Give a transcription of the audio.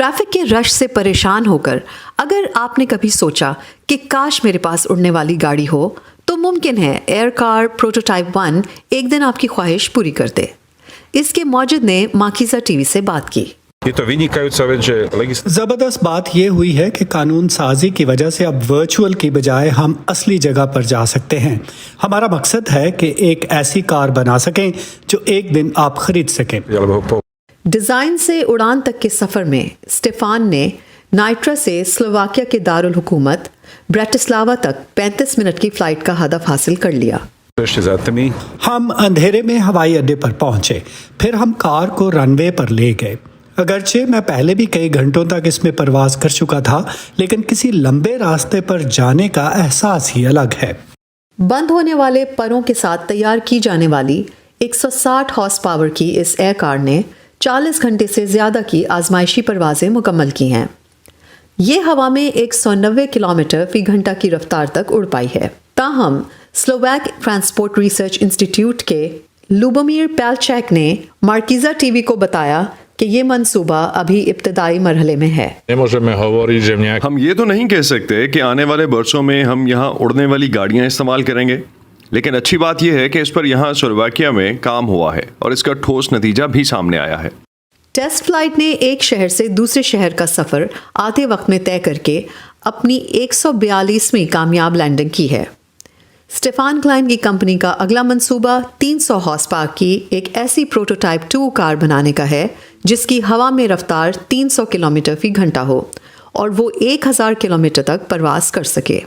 Traffic के rush से परेशान होकर अगर आपने कभी सोचा कि काश मेरे पास उड़ने वाली गाड़ी हो, तो मुमकिन है एयर कार प्रोटोटाइप 1 एक दिन आपकी ख्वाहिश पूरी कर दे। इसके मौजिद ने माकीज़ा टीवी से बात की। जबरदस्त बात यह हुई है कि कानून साजी की वजह से अब वर्चुअल की बजाय हम असली जगह पर जा सकते हैं। हमारा मकसद है कि एक ऐसी कार बना सकें जो एक दिन आप खरीद सकें। डिज़ाइन से उड़ान तक के सफ़र में स्टेफान ने नाइट्रा से स्लोवाकिया के दारुल हुकूमत ब्रेटिस्लावा तक 35 मिनट की फ़्लाइट का हदफ हासिल कर लिया। हम अंधेरे में हवाई अड्डे पर पहुंचे, फिर हम कार को रनवे पर ले गए। अगरचे मैं पहले भी कई घंटों तक इसमें परवाज कर चुका था, लेकिन किसी लंबे रास्ते पर जाने का एहसास ही अलग है। बंद होने वाले परों के साथ तैयार की जाने वाली 160 हॉर्स पावर की इस एयर कार ने 40 घंटे से ज़्यादा की आजमाइशी परवाज़ें मुकम्मल की हैं। ये हवा में 190 किलोमीटर फी घंटा की रफ्तार तक उड़ पाई है। ताहम स्लोवैक ट्रांसपोर्ट रिसर्च इंस्टीट्यूट के लुबोमीर पेलचैक ने माकीज़ा टीवी को बताया कि ये मंसूबा अभी इब्तदाई मरहले में है। हम ये तो नहीं कह सकते कि आने वाले बरसों में हम यहाँ उड़ने वाली गाड़ियाँ इस्तेमाल करेंगे, लेकिन अच्छी बात यह है कि इस पर यहाँ स्लोवाकिया में काम हुआ है और इसका ठोस नतीजा भी सामने आया है। टेस्ट फ्लाइट ने एक शहर से दूसरे शहर का सफ़र आधे वक्त में तय करके अपनी 142वीं कामयाब लैंडिंग की है। स्टेफान क्लाइन की कंपनी का अगला मंसूबा 300 हॉर्स पावर की एक ऐसी प्रोटोटाइप 2 कार बनाने का है जिसकी हवा में रफ्तार 300 किलोमीटर फी घंटा हो और वो 1000 किलोमीटर तक परवास कर सके।